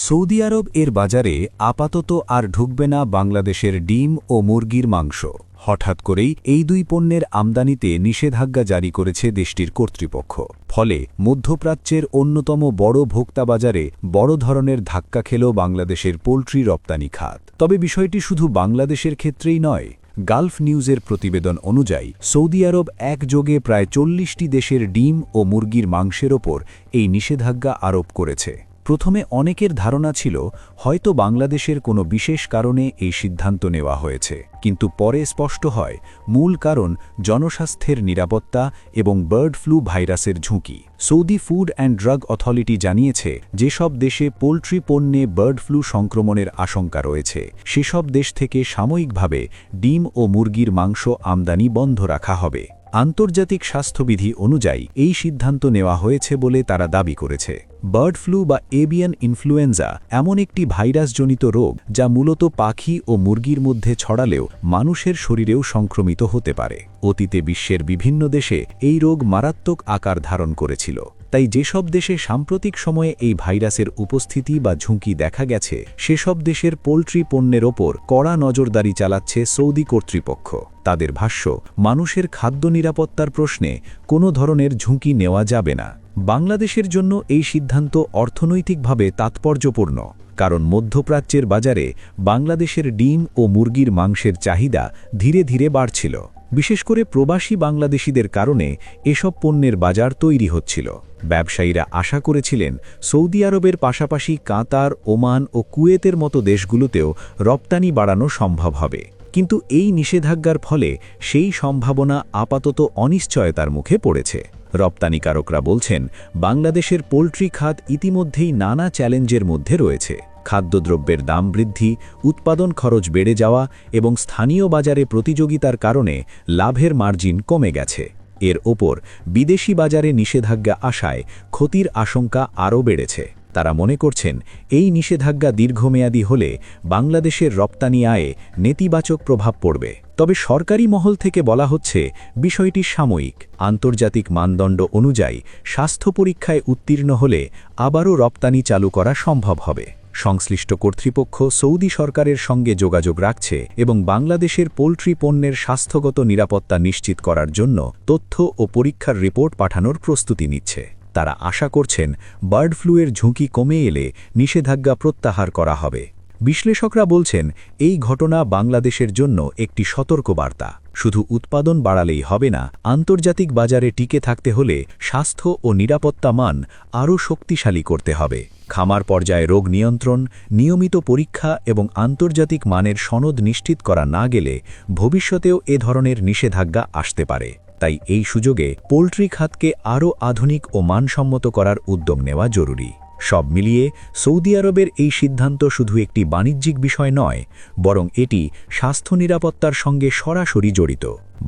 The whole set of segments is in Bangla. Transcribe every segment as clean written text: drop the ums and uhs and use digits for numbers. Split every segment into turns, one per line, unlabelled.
সৌদি আরব এর বাজারে আপাতত আর ঢুকবে না বাংলাদেশের ডিম ও মুরগির মাংস। হঠাৎ করেই এই দুই পণ্যের আমদানিতে নিষেধাজ্ঞা জারি করেছে দেশটির কর্তৃপক্ষ। ফলে মধ্যপ্রাচ্যের অন্যতম বড় ভোক্তা বাজারে বড় ধরনের ধাক্কা খেল বাংলাদেশের পোল্ট্রি রপ্তানি খাত। তবে বিষয়টি শুধু বাংলাদেশের ক্ষেত্রেই নয়। গালফ নিউজের প্রতিবেদন অনুযায়ী সৌদি আরব একযোগে প্রায় ৪০টি দেশের ডিম ও মুরগির মাংসের ওপর এই নিষেধাজ্ঞা আরোপ করেছে। প্রথমে অনেকের ধারণা ছিল হয়তো বাংলাদেশের কোনো বিশেষ কারণে এই সিদ্ধান্ত নেওয়া হয়েছে, কিন্তু পরে স্পষ্ট হয় মূল কারণ জনস্বাস্থ্যের নিরাপত্তা এবং বার্ড ফ্লু ভাইরাসের ঝুঁকি। Saudi food and drug authority জানিয়েছে যেসব দেশে পোল্ট্রি পণ্যে বার্ড ফ্লু সংক্রমণের আশঙ্কা রয়েছে সেসব দেশ থেকে সাময়িকভাবে ডিম ও মুরগির মাংস আমদানি বন্ধ রাখা হবে। আন্তর্জাতিক স্বাস্থ্যবিধি অনুযায়ী এই সিদ্ধান্ত নেওয়া হয়েছে বলে তারা দাবি করেছে। বার্ড ফ্লু বা এভিয়ান ইনফ্লুয়েঞ্জা এমন একটি ভাইরাসজনিত রোগ যা মূলত পাখি ও মুরগির মধ্যে ছড়ালেও মানুষের শরীরেও সংক্রমিত হতে পারে। অতীতে বিশ্বের বিভিন্ন দেশে এই রোগ মারাত্মক আকার ধারণ করেছিল। তাই যেসব দেশে সাম্প্রতিক সময়ে এই ভাইরাসের উপস্থিতি বা ঝুঁকি দেখা গেছে সেসব দেশের পোল্ট্রি পণ্যের ওপর কড়া নজরদারি চালাচ্ছে সৌদি কর্তৃপক্ষ। তাদের ভাষ্য, মানুষের খাদ্য নিরাপত্তার প্রশ্নে কোনো ধরনের ঝুঁকি নেওয়া যাবে না। বাংলাদেশের জন্য এই সিদ্ধান্ত অর্থনৈতিকভাবে তাৎপর্যপূর্ণ, কারণ মধ্যপ্রাচ্যের বাজারে বাংলাদেশের ডিম ও মুরগির মাংসের চাহিদা ধীরে ধীরে বাড়ছিল। বিশেষ করে প্রবাসী বাংলাদেশিদের কারণে এসব পণ্যের বাজার তৈরি হচ্ছিল। ব্যবসায়ীরা আশা করেছিলেন সৌদি আরবের পাশাপাশি কাতার, ওমান ও কুয়েতের মতো দেশগুলোতেও রপ্তানি বাড়ানো সম্ভব হবে। কিন্তু এই নিষেধাজ্ঞার ফলে সেই সম্ভাবনা আপাতত অনিশ্চয়তার মুখে পড়েছে। রপ্তানিকারকরা বলছেন বাংলাদেশের পোল্ট্রি খাত ইতিমধ্যেই নানা চ্যালেঞ্জের মধ্যে রয়েছে। খাদ্যদ্রব্যের দাম বৃদ্ধি, উৎপাদন খরচ বেড়ে যাওয়া এবং স্থানীয় বাজারে প্রতিযোগিতার কারণে লাভের মার্জিন কমে গেছে। এর ওপর বিদেশি বাজারে নিষেধাজ্ঞা আসায় ক্ষতির আশঙ্কা আরও বেড়েছে। তারা মনে করছেন এই নিষেধাজ্ঞা দীর্ঘমেয়াদী হলে বাংলাদেশের রপ্তানি আয়ে নেতিবাচক প্রভাব পড়বে। তবে সরকারি মহল থেকে বলা হচ্ছে বিষয়টি সাময়িক। আন্তর্জাতিক মানদণ্ড অনুযায়ী স্বাস্থ্য পরীক্ষায় উত্তীর্ণ হলে আবারও রপ্তানি চালু করা সম্ভব হবে। সংশ্লিষ্ট কর্তৃপক্ষ সৌদি সরকারের সঙ্গে যোগাযোগ রাখছে এবং বাংলাদেশের পোল্ট্রি পণ্যের স্বাস্থ্যগত নিরাপত্তা নিশ্চিত করার জন্য তথ্য ও পরীক্ষার রিপোর্ট পাঠানোর প্রস্তুতি নিচ্ছে। তারা আশা করছেন বার্ড ফ্লুয়ের ঝুঁকি কমে এলে নিষেধাজ্ঞা প্রত্যাহার করা হবে। বিশ্লেষকরা বলছেন এই ঘটনা বাংলাদেশের জন্য একটি সতর্কবার্তা। শুধু উৎপাদন বাড়ালেই হবে না, আন্তর্জাতিক বাজারে টিকে থাকতে হলে স্বাস্থ্য ও নিরাপত্তা মান আরও শক্তিশালী করতে হবে। খামার পর্যায়ে রোগ নিয়ন্ত্রণ, নিয়মিত পরীক্ষা এবং আন্তর্জাতিক মানের সনদ নিশ্চিত করা না গেলে ভবিষ্যতেও এ ধরনের নিষেধাজ্ঞা আসতে পারে। তাই এই সুযোগে পোল্ট্রি খাতকে আরও আধুনিক ও মানসম্মত করার উদ্যোগ নেওয়া জরুরি। সব মিলিয়ে সৌদি আরবের এই সিদ্ধান্ত শুধু একটি বাণিজ্যিক বিষয় নয়, বরং এটি স্বাস্থ্য নিরাপত্তার সঙ্গে সরাসরি জড়িত।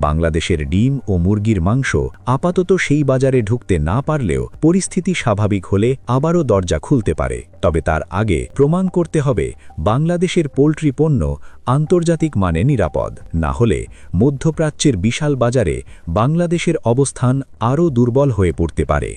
বাংলাদেশের ডিম ও মুরগির মাংস আপাতত সেই বাজারে ঢুকতে না পারলেও পরিস্থিতি স্বাভাবিক হলে আবারও দরজা খুলতে পারে। তবে তার আগে প্রমাণ করতে হবে বাংলাদেশের পোল্ট্রি পণ্য আন্তর্জাতিক মানে নিরাপদ। না হলে মধ্যপ্রাচ্যের বিশাল বাজারে বাংলাদেশের অবস্থান আরও দুর্বল হয়ে পড়তে পারে।